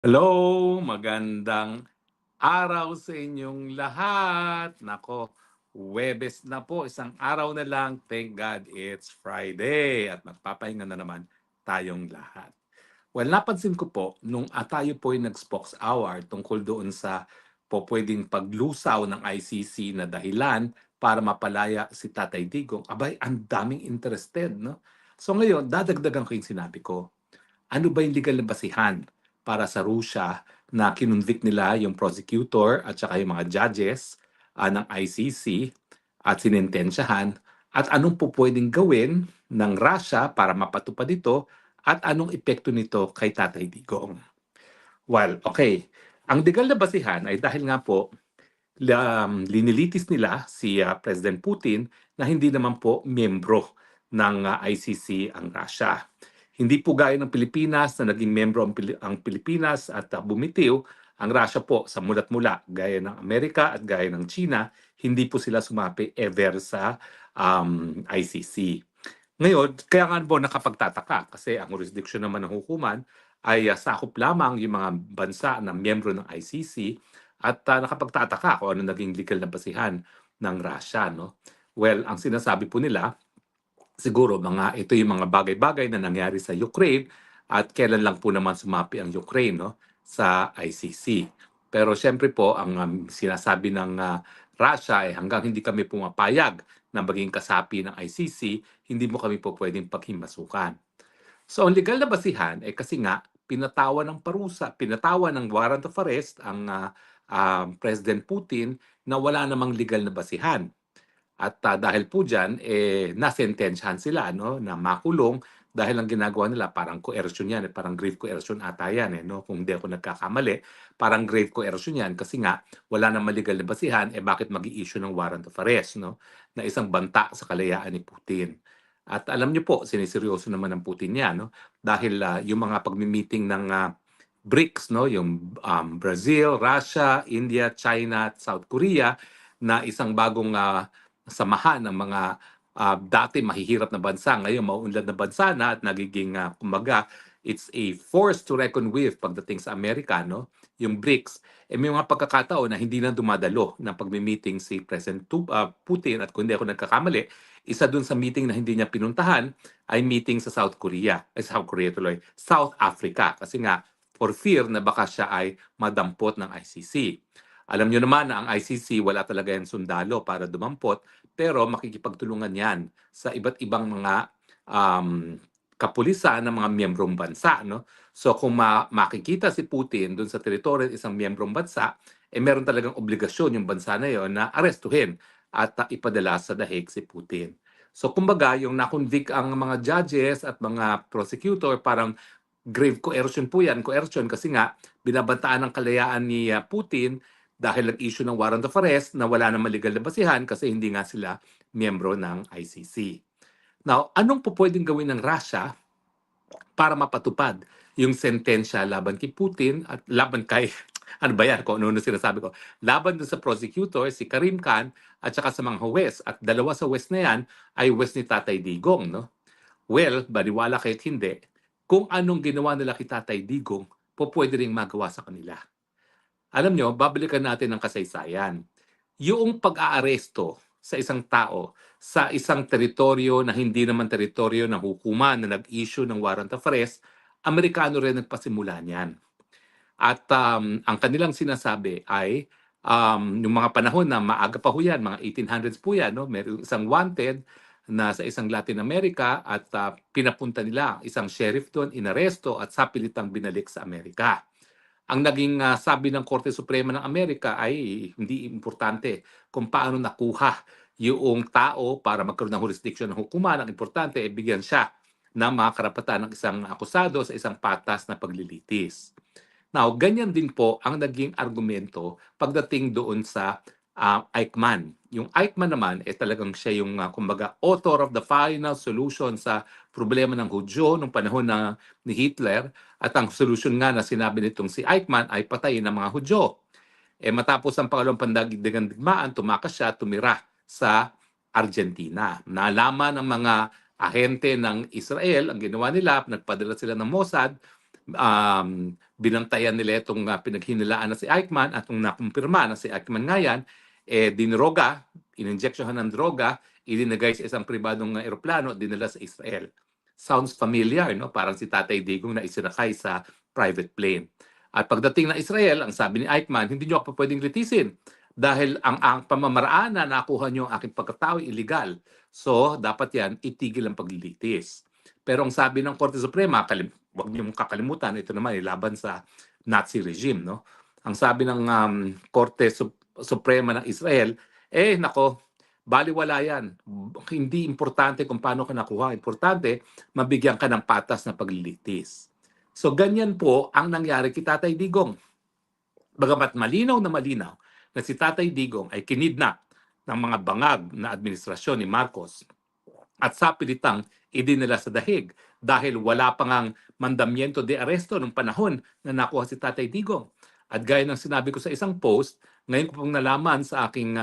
Hello, magandang araw sa inyong lahat. Nako, Huwebes na po, isang araw na lang. Thank God it's Friday at magpapahinga na naman tayong lahat. Well, napansin ko po, nung tayo po ay nag-Spokes Hour tungkol doon sa po pwedeng paglusaw ng ICC na dahilan para mapalaya si Tatay Digong, abay, ang daming interested, no? So ngayon, dadagdagan ko yung sinabi ko. Ano ba yung legal na basihan para sa Rusya na kinonvict nila yung prosecutor at saka yung mga judges ng ICC at sinentensyahan at anong po pwedeng gawin ng Russia para mapatupad ito at anong epekto nito kay Tatay Digong. Well, okay. Ang legal na basihan ay dahil nga po linilitis nila si President Putin na hindi naman po miyembro ng ICC ang Russia. Hindi po gaya ng Pilipinas na naging miyembro ang Pilipinas at bumitiw, ang Russia po sa mulat mula, gaya ng Amerika at gaya ng China, hindi po sila sumapi ever sa ICC. Ngayon, kaya nga po nakapagtataka kasi ang jurisdiction naman ng hukuman ay sakop lamang yung mga bansa na miyembro ng ICC at nakapagtataka kung ano naging legal na basihan ng Russia, no? Well, ang sinasabi po nila, siguro ito yung mga bagay-bagay na nangyari sa Ukraine at kailan lang po naman sumapi ang Ukraine, no, sa ICC. Pero siyempre po ang sinasabi ng Russia ay hanggang hindi kami pumapayag na maging kasapi ng ICC, hindi mo kami po pwedeng paghimasukan. So ang legal na basihan eh kasi nga pinatawan ng parusa, pinatawan ng warrant of arrest ang President Putin na wala namang legal na basihan. At dahil po diyan eh nasentensyahan sila no na makulong dahil ang ginagawa nila parang coercion yan, eh, parang grave coercion ata yan eh, no? Kung hindi ako nagkakamali, parang grave coercion yan kasi nga wala namang legal na basihan, eh bakit mag-i-issue ng warrant of arrest, no? Na isang banta sa kalayaan ni Putin. At alam niyo po, siniseryoso naman ng Putin yan, no? Dahil yung mga pagmi-meeting ng BRICS, no? Yung Brazil, Russia, India, China, at South Korea na isang bagong samahan ng mga dati mahihirap na bansa, ngayon mauunlad na bansa na at nagiging kumbaga it's a force to reckon with pagdating sa Amerika, no? Yung BRICS. Eh may mga pagkakataon na hindi na dumadalo ng pagmi-meeting si President Putin at kung hindi ako nagkakamali, isa dun sa meeting na hindi niya pinuntahan ay meeting sa South Korea. South Korea tuloy. South Africa. Kasi nga, for fear na baka siya ay madampot ng ICC. Alam niyo naman na ang ICC wala talaga yung sundalo para dumampot, pero makikipagtulungan yan sa iba't ibang mga um, kapulisan ng mga miyembrong bansa. No? So kung makikita si Putin doon sa teritoryo ng isang miyembrong bansa, eh meron talagang obligasyon yung bansa na yon na arestuhin at ipadala sa dahig si Putin. So kumbaga, yung na-convict ang mga judges at mga prosecutor, parang grave coercion po yan. Coercion kasi nga, binabantaan ng kalayaan ni Putin dahil nag-issue ng warrant of arrest na wala namang legal na basihan kasi hindi nga sila miyembro ng ICC. Now, anong po pwedeng gawin ng Russia para mapatupad yung sentensya laban kay Putin at laban kay ano ba yan, kung ano sinasabi ko, laban dun sa prosecutor, si Karim Khan, at saka sa mga huwes. At dalawa sa huwes na yan ay huwes ni Tatay Digong, no? Well, baliwala kahit hindi, kung anong ginawa nila kay Tatay Digong, po pwede ring magawa sa kanila. Alam nyo, babalikan natin ang kasaysayan. Yung pag-aaresto sa isang tao sa isang teritoryo na hindi naman teritoryo ng hukuman na nag-issue ng warrant of arrest, Amerikano rin nagpasimula niyan. At ang kanilang sinasabi ay yung mga panahon na maaga pa ho yan, mga 1800s po yan, no? Meron isang wanted na sa isang Latin America at pinapunta nila isang sheriff doon, inaresto at sapilitang binalik sa Amerika. Ang naging sabi ng Korte Suprema ng Amerika ay hindi importante kung paano nakuha yung tao para magkaroon ng jurisdiction ng hukuman. Ang importante ay bigyan siya ng mga karapatan ng isang akusado sa isang patas na paglilitis. Now, ganyan din po ang naging argumento pagdating doon sa Eichmann. Yung Eichmann naman, talagang siya yung, kumbaga, author of the final solution sa problema ng Hudyo nung panahon ni Hitler. At ang solution nga na sinabi nitong si Eichmann ay patayin ang mga Hudyo. Matapos ang pangalawang pandaigdigang digmaan, tumakas siya, tumira sa Argentina. Nalaman ng mga ahente ng Israel, ang ginawa nila, nagpadala sila ng Mossad binantayan nila itong pinaghinilaan na si Eichmann at nung nakumpirma na si Eichmann nga yan, dinroga, ininjeksyohan ng droga, ilinagay sa isang pribadong eroplano at dinala sa Israel. Sounds familiar, no? Parang si Tatay Digong na isinakay sa private plane. At pagdating ng Israel, ang sabi ni Eichmann, hindi nyo ako pwedeng litisin dahil ang pamamaraan na nakuha nyo ang aking pagkatao illegal. So, dapat yan, itigil ang paglilitis. Pero ang sabi ng Korte Suprema, huwag niyong kakalimutan, ito naman laban sa Nazi regime, no? Ang sabi ng Korte Suprema ng Israel, nako, baliwala yan. Hindi importante kung paano ka nakuha. Importante, mabigyan ka ng patas na paglilitis. So, ganyan po ang nangyari kay Tatay Digong. Bagamat malinaw na si Tatay Digong ay kinidnap ng mga bangag na administrasyon ni Marcos at sa pilitang idinala sa dahig dahil wala pa ngang mandamiento de aresto nung panahon na nakuha si Tatay Digong. At gaya ng sinabi ko sa isang post, ngayon ko pong nalaman sa aking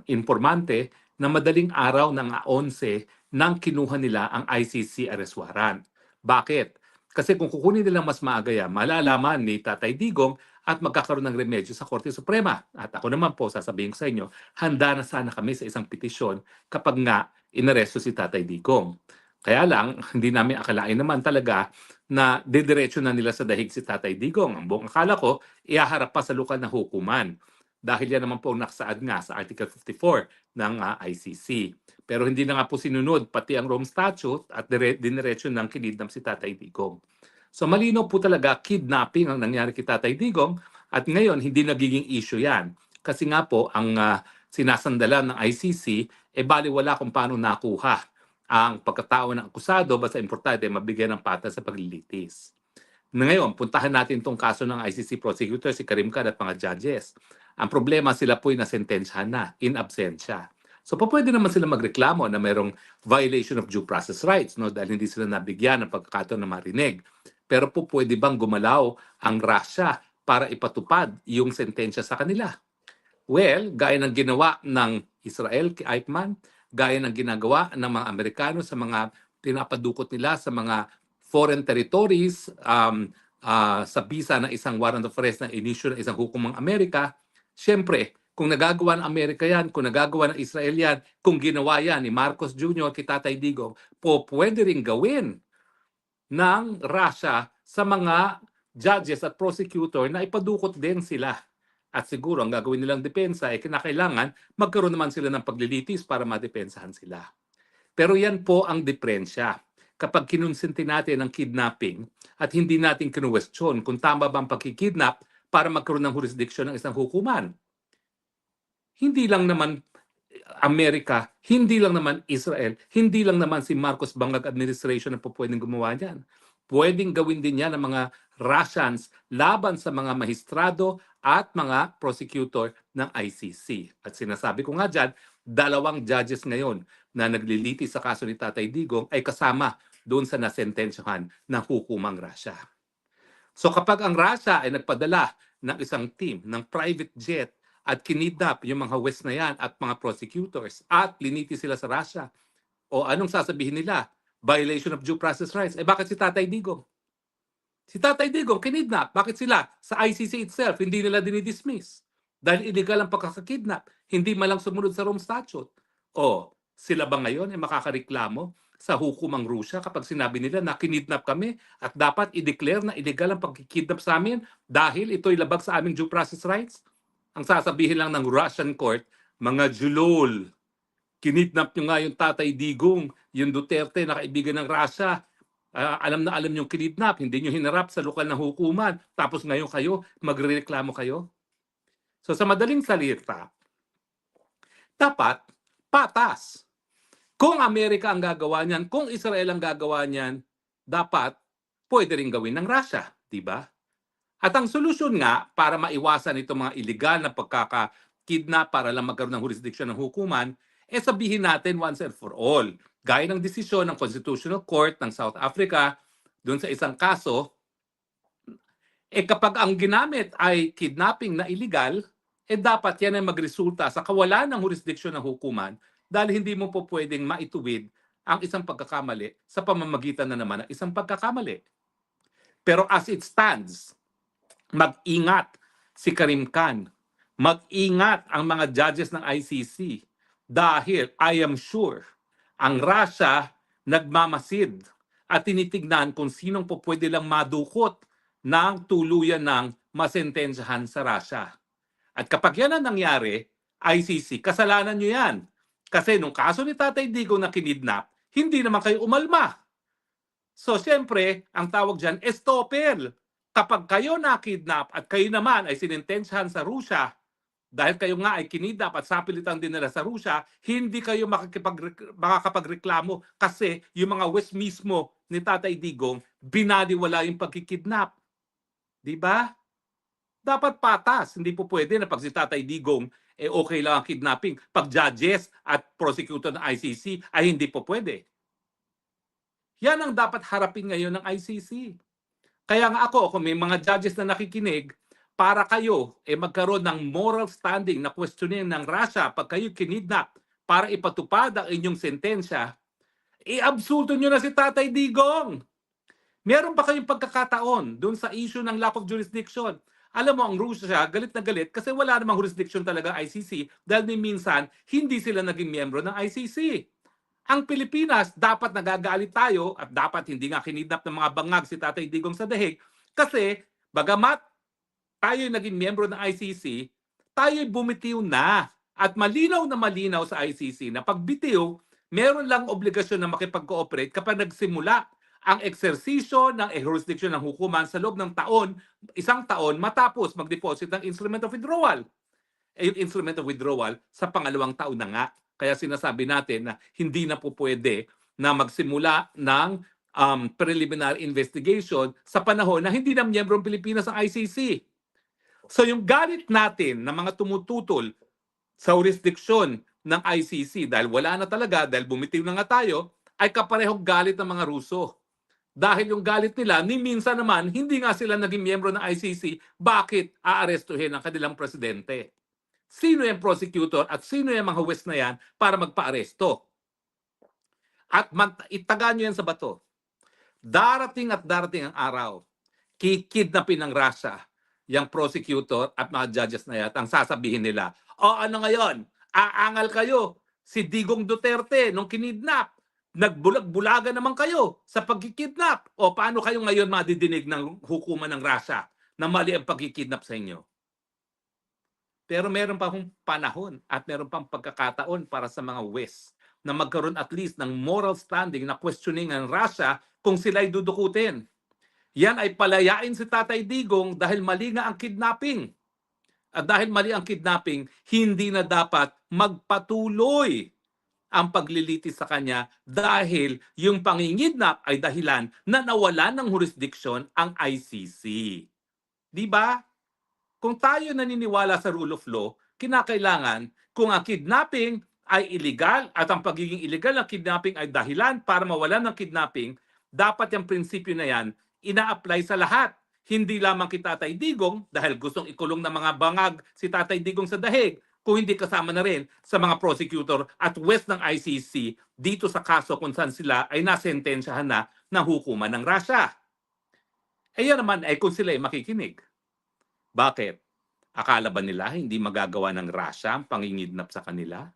informante na madaling araw ng 11 nang kinuha nila ang ICC arrest warrant. Bakit? Kasi kung kukunin nila mas maaga yan, malalaman ni Tatay Digong at magkakaroon ng remedyo sa Korte Suprema. At ako naman po, sasabihin ko sa inyo, handa na sana kami sa isang petisyon kapag nga inaresto si Tatay Digong. Kaya lang, hindi namin akalain naman talaga na didiretso na nila sa dahig si Tatay Digong. Ang buong akala ko, iaharap pa sa lokal na hukuman. Dahil yan naman po nakasaad nga sa Article 54 ng ICC. Pero hindi na nga po sinunod pati ang Rome Statute at diniretso ng kinidnap si Tatay Digong. So malino po talaga, kidnapping ang nangyari kay Tatay Digong at ngayon hindi nagiging issue yan. Kasi nga po ang sinasandalan ng ICC, baliwala kung paano nakuha ang pagkatao ng akusado, basta importante mabigyan ng patas sa paglilitis. Ngayon, puntahan natin itong kaso ng ICC prosecutor, si Karim Khan at mga judges. Ang problema, sila po'y nasentensyahan na, in absentia. So, pwede naman sila magreklamo na mayroong violation of due process rights, no? Dahil hindi sila nabigyan ng pagkakataon na marinig. Pero pwede bang gumalaw ang Russia para ipatupad yung sentensya sa kanila? Well, gaya ng ginawa ng Israel kay Eichmann, gaya ng ginagawa ng mga Amerikano sa mga pinapadukot nila sa mga foreign territories sa bisa ng isang warrant of arrest na inisyu ng isang hukumang Amerika, syempre, kung nagagawa ng Amerika yan, kung nagagawa ng Israel yan, kung ginawa yan ni Marcos Jr. kay Tatay Digong, pwede rin gawin ng Russia sa mga judges at prosecutor na ipadukot din sila. At siguro ang gagawin nilang depensa ay kinakailangan magkaroon naman sila ng paglilitis para madepensahan sila. Pero yan po ang diferensya. Kapag kinonsinti natin ang kidnapping at hindi natin kinuwestiyon kung tama ba ang pagkikidnap para magkaroon ng jurisdiction ng isang hukuman. Hindi lang naman Amerika, hindi lang naman Israel, hindi lang naman si Marcos Bangag administration na po pwedeng gumawa niyan. Pwedeng gawin din yan ng mga Russians laban sa mga mahistrado at mga prosecutor ng ICC. At sinasabi ko nga dyan, 2 judges ngayon na nagliliti sa kaso ni Tatay Digong ay kasama doon sa nasentensyahan ng hukumang Russia. So kapag ang Russia ay nagpadala ng isang team ng private jet at kinidnap yung mga West na yan at mga prosecutors at liniti sila sa Russia, o anong sasabihin nila? Violation of due process rights. Bakit si Tatay Digong? Si Tatay Digong, kinidnap. Bakit sila? Sa ICC itself, hindi nila dinidismiss. Dahil illegal ang pagkakakidnap. Hindi malang sumunod sa Rome Statute. O, sila ba ngayon ay makakareklamo sa hukumang Rusya kapag sinabi nila na kinidnap kami at dapat i-declare na illegal ang pagkikidnap sa amin dahil ito'y labag sa aming due process rights? Ang sasabihin lang ng Russian court, mga julol, kinidnap nyo nga yung Tatay Digong, yung Duterte na kaibigan ng Russia. Alam na alam yung kinidnap, hindi nyo hinarap sa lokal na hukuman, tapos ngayon kayo, magrereklamo kayo. So sa madaling salita, dapat patas. Kung Amerika ang gagawa niyan, kung Israel ang gagawa niyan, dapat pwede rin gawin ng Russia, di ba? At ang solusyon nga para maiwasan itong mga illegal na pagkakakidnap para lang magkaroon ng jurisdiction ng hukuman, sabihin natin once and for all. Gaya ng desisyon ng Constitutional Court ng South Africa doon sa isang kaso, kapag ang ginamit ay kidnapping na illegal, dapat yan ay magresulta sa kawalan ng jurisdiction ng hukuman dahil hindi mo po pwedeng maituwid ang isang pagkakamali sa pamamagitan na naman ng isang pagkakamali. Pero as it stands, mag-ingat si Karim Khan. Mag-ingat ang mga judges ng ICC dahil I am sure ang Russia nagmamasid at tinitignan kung sinong po pwede lang madukot ng tuluyan ng masentensyahan sa Russia. At kapag yan ang nangyari, ICC, kasalanan nyo yan. Kasi nung kaso ni Tatay Digong na kinidnap, hindi naman kayo umalma. So, siyempre, ang tawag dyan, estoppel. Kapag kayo nakidnap at kayo naman ay sinintensyahan sa Rusya, dahil kayo nga ay kinidnap at sapilitan din nila sa Rusya, hindi kayo makakapagreklamo kasi yung mga West mismo ni Tatay Digong, binaliwala yung pagkikidnap. Di ba? Dapat patas. Hindi po pwede na pag si Tatay Digong, okay lang ang kidnapping. Pag judges at prosecutor ng ICC, ay hindi po pwede. Yan ang dapat harapin ngayon ng ICC. Kaya nga ako, kung may mga judges na nakikinig, para kayo magkaroon ng moral standing na questioning ng Russia pag kayo kinidnap para ipatupad ang inyong sentensya, i-absulto nyo na si Tatay Digong. Meron pa kayong pagkakataon dun sa issue ng lack of jurisdiction. Alam mo, ang Russia, galit na galit kasi wala namang jurisdiction talaga ICC dahil minsan hindi sila naging miyembro ng ICC. Ang Pilipinas, dapat nagagalit tayo at dapat hindi nga kinidnap ng mga bangag si Tatay Digong sa dahig kasi bagamat tayo naging miyembro ng ICC, tayo'y bumitiw na at malinaw na malinaw sa ICC na pagbitiw, meron lang obligasyon na makipag-cooperate kapag nagsimula ang eksersisyo ng jurisdiction ng hukuman sa loob ng taon, isang taon matapos mag-deposit ng instrument of withdrawal. Yung instrument of withdrawal sa pangalawang taon na nga. Kaya sinasabi natin na hindi na po pwede na magsimula ng preliminary investigation sa panahon na hindi na miyembro ng Pilipinas ang ICC. So yung galit natin na mga tumututol sa jurisdiction ng ICC dahil wala na talaga, dahil bumitiw na nga tayo, ay kaparehong galit ng mga Ruso. Dahil yung galit nila, ni minsan naman, hindi nga sila naging miyembro ng ICC, bakit aarestuhin ang kanilang presidente? Sino yung prosecutor at sino yung mga huwes na yan para magpa-aresto? At itaga nyo yan sa bato. Darating at darating ang araw, kikidnapin ng Russia yung prosecutor at mga judges na yan, ang sasabihin nila, ano ngayon? Aangal kayo. Si Digong Duterte, nung kinidnap, nagbulag-bulaga naman kayo sa pagkikidnap. O paano kayo ngayon madidinig ng hukuman ng Russia na mali ang pagkikidnap sa inyo? Pero meron pa hong panahon at meron pang pagkakataon para sa mga West na magkaroon at least ng moral standing na questioning ng Russia kung sila'y dudukutin. Yan ay palayain si Tatay Digong dahil mali nga ang kidnapping. At dahil mali ang kidnapping, hindi na dapat magpatuloy ang paglilitis sa kanya dahil yung pangingidnap ay dahilan na nawalan ng jurisdiction ang ICC. Di ba? Kung tayo naniniwala sa rule of law, kinakailangan kung ang kidnapping ay illegal at ang pagiging illegal ng kidnapping ay dahilan para mawalan ng kidnapping, dapat yung prinsipyo na yan ina-apply sa lahat. Hindi lamang kay Tatay Digong dahil gustong ikulong ng mga bangag si Tatay Digong sa dahig, kung hindi kasama na rin sa mga prosecutor at west ng ICC dito sa kaso kung saan sila ay nasentensyahan na ng hukuman ng Russia. Yan naman ay kung sila ay makikinig. Bakit? Akala ba nila hindi magagawa ng Russia ang pangingidnap sa kanila?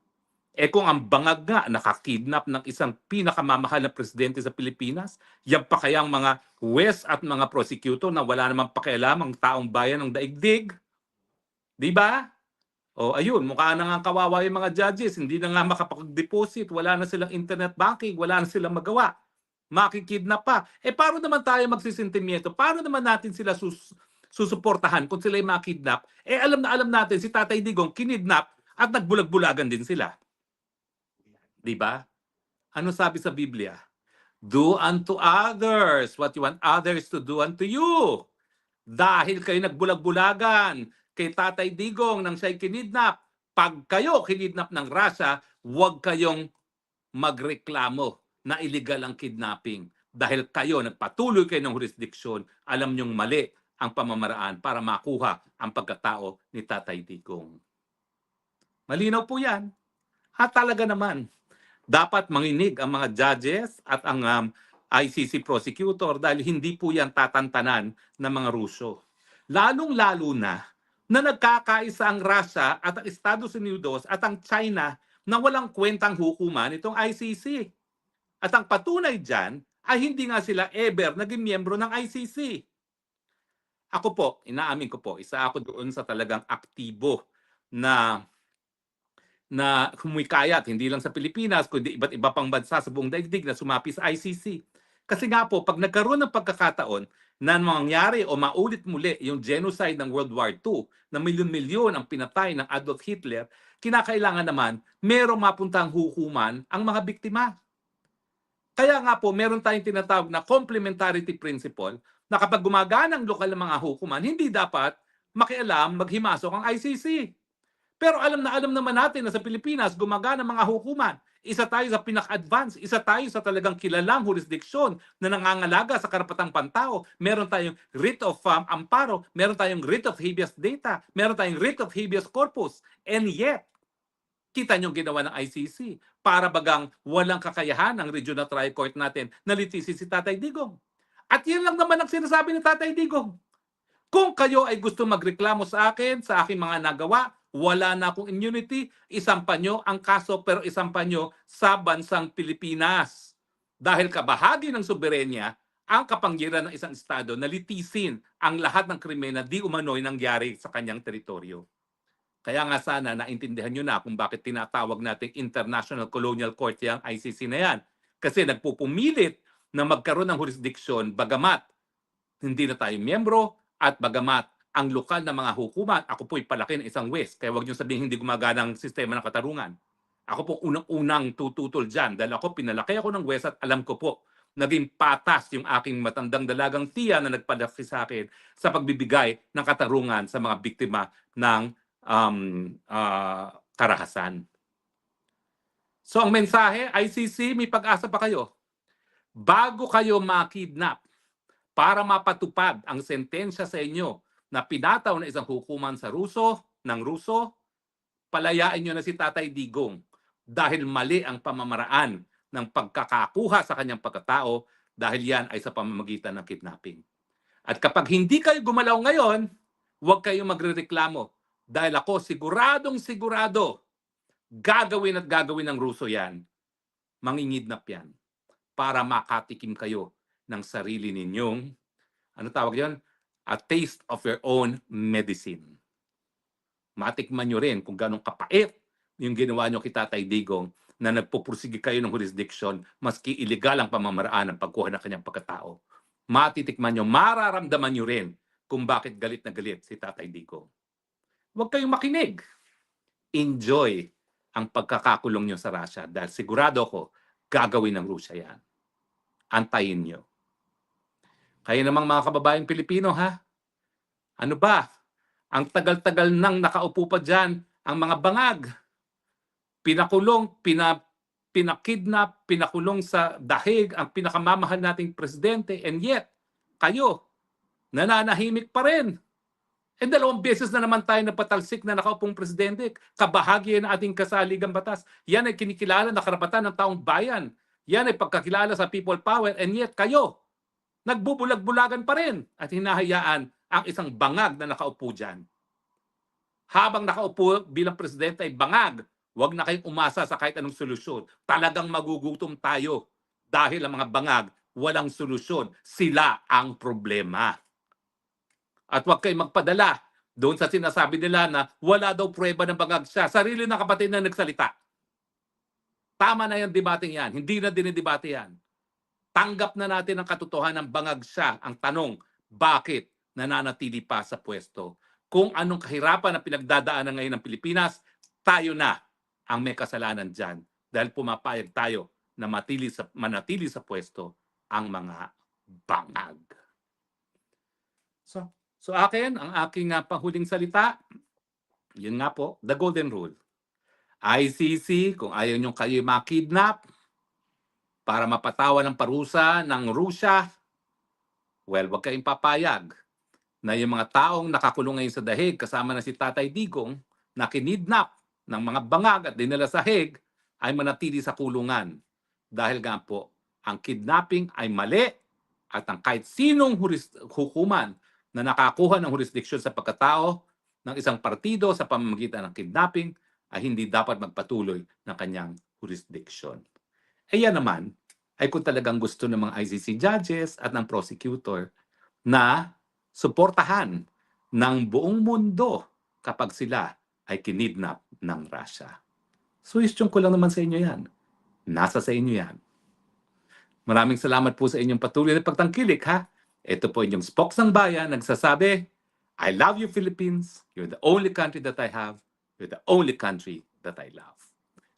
Kung ang bangag nga nakakidnap ng isang pinakamamahal na presidente sa Pilipinas, yan pa kayang mga West at mga prosecutor na wala namang pakialam ang taong bayan ng daigdig? Di ba? Ayun, mukha na nga kawawa yung mga judges, hindi na nga makapag-deposit, wala na silang internet banking, wala na silang magawa. Makikidnap pa. Paano naman tayo magsisentimiento? Paano naman natin sila susuportahan kung sila'y makidnap? Alam na alam natin si Tatay Digong kinidnap at nagbulag-bulagan din sila. Di ba? Ano sabi sa Biblia? Do unto others what you want others to do unto you. Dahil kayo nagbulag-bulagan kay Tatay Digong nang siya'y kinidnap, pag kayo kinidnap ng Russia, huwag kayong magreklamo na illegal ang kidnapping. Dahil kayo, nagpatuloy kayo ng jurisdiction, alam nyong mali ang pamamaraan para makuha ang pagkatao ni Tatay Digong. Malinaw po yan. At talaga naman, dapat manginig ang mga judges at ang ICC prosecutor dahil hindi po yan tatantanan ng mga Ruso. Lalong-lalo na nagkakaisa ang Russia at ang Estados Unidos at ang China na walang kwentang hukuman itong ICC. At ang patunay dyan ay hindi nga sila ever naging miyembro ng ICC. Ako po, inaamin ko po, isa ako doon sa talagang aktibo na humikayat, hindi lang sa Pilipinas, kundi iba't iba pang bansa sa buong daigdig na sumapi sa ICC. Kasi nga po, pag nagkaroon ng pagkakataon na mangyari o maulit muli yung genocide ng World War II, na milyon-milyon ang pinatay ng Adolf Hitler, kinakailangan naman merong mapuntang hukuman ang mga biktima. Kaya nga po, meron tayong tinatawag na complementarity principle na kapag gumagana ang lokal na mga hukuman, hindi dapat makialam, maghimasok ang ICC. Pero alam naman natin na sa Pilipinas, gumagana ang mga hukuman. Isa tayo sa pinaka-advance, isa tayo sa talagang kilalang jurisdiksyon na nangangalaga sa karapatang pantao. Meron tayong writ of amparo, meron tayong writ of habeas data, meron tayong writ of habeas corpus. And yet, kita nyo ginawa ng ICC para bagang walang kakayahan ng regional trial court natin na litisi si Tatay Digong. At yan lang naman ang sinasabi ni Tatay Digong. Kung kayo ay gusto magreklamo sa akin, sa aking mga nagawa, wala na akong immunity, isampa nyo ang kaso pero isampa nyo sa bansang Pilipinas. Dahil kabahagi ng soberenya ang kapanggiran ng isang estado na litisin ang lahat ng krimen na di umano'y nangyari sa kanyang teritoryo. Kaya nga sana naintindihan nyo na kung bakit tinatawag nating International Colonial Court yung ICC na yan. Kasi nagpupumilit na magkaroon ng jurisdiksyon bagamat hindi na tayo miyembro at bagamat ang lokal na mga hukuman, ako po'y palaki ng isang West. Kaya wag nyo sabihin hindi gumagana ang sistema ng katarungan. Ako po unang-unang tututol dyan dahil ako pinalaki ako ng West at alam ko po naging patas yung aking matandang dalagang tiya na nagpadaki sa akin sa pagbibigay ng katarungan sa mga biktima ng karahasan. So ang mensahe, ICC, may pag-asa pa kayo. Bago kayo makidnap para mapatupad ang sentensya sa inyo na pinataw na isang hukuman sa ng Ruso, palayain nyo na si Tatay Digong dahil mali ang pamamaraan ng pagkakakuha sa kanyang pagkatao dahil yan ay sa pamamagitan ng kidnapping. At kapag hindi kayo gumalaw ngayon, huwag kayong magrereklamo dahil ako sigurado gagawin ng Ruso yan. Mangingidnap yan para makatikim kayo ng sarili ninyong, ano tawag yan? A taste of your own medicine. Matikman nyo rin kung ganong kapait yung ginawa nyo kay Tatay Digong na nagpupursige kayo ng jurisdiction maski illegal ang pamamaraan ng pagkuha ng kanyang pagkatao. Matitikman nyo, mararamdaman nyo rin kung bakit galit na galit si Tatay Digong. Huwag kayong makinig. Enjoy ang pagkakakulong nyo sa Russia dahil sigurado ko gagawin ng Russia yan. Antayin nyo. Kayo namang mga kababayang Pilipino, ha? Ano ba? Ang tagal-tagal nang nakaupo pa dyan ang mga bangag. Pinakulong, pinakidnap, pinakulong sa dahig ang pinakamamahal nating presidente, and yet, kayo, nananahimik pa rin. And 2 beses na naman tayo napatalsik na nakaupong presidente, kabahagi ng ating kasaligang batas. Yan ay kinikilala na karapatan ng taong bayan. Yan ay pagkakilala sa people power, and yet kayo, nagbubulag-bulagan pa rin at hinahayaan ang isang bangag na nakaupo dyan. Habang nakaupo bilang presidente ay bangag, huwag na kayong umasa sa kahit anong solusyon. Talagang magugutom tayo dahil ang mga bangag walang solusyon. Sila ang problema. At huwag kayong magpadala doon sa sinasabi nila na wala daw pruweba ng bangag siya. Sarili ng kapatid na nagsalita. Tama na yung debating yan. Hindi na dinidebate yan. Tanggap na natin ang katotohanan ng bangag siya. Ang tanong, bakit nananatili pa sa pwesto? Kung anong kahirapan na pinagdadaanan ngayon ng Pilipinas, tayo na ang may kasalanan dyan. Dahil pumapayag tayo na manatili sa pwesto ang mga bangag. So akin, ang aking panghuling salita, yun nga po, the golden rule. ICC, kung ayaw nyo kayo makidnap para mapatawan ng parusa ng Russia, well, wag kayong papayag na yung mga taong nakakulong ngayon sa dahig kasama na si Tatay Digong na kinidnap ng mga bangag at dinala sa Hague ay manatili sa kulungan. Dahil nga po, ang kidnapping ay mali at ang kahit sinong hukuman na nakakuha ng jurisdiksyon sa pagkatao ng isang partido sa pamamagitan ng kidnapping ay hindi dapat magpatuloy ng kanyang jurisdiction. E yan naman ay kung talagang gusto ng mga ICC judges at ng prosecutor na suportahan ng buong mundo kapag sila ay kinidnap ng Russia. Suwestiyon ko lang naman sa inyo yan. Nasa sa inyo yan. Maraming salamat po sa inyong patuloy na pagtangkilik, ha? Ito po inyong Spokes ng Bayan nagsasabi, I love you, Philippines. You're the only country that I have. You're the only country that I love.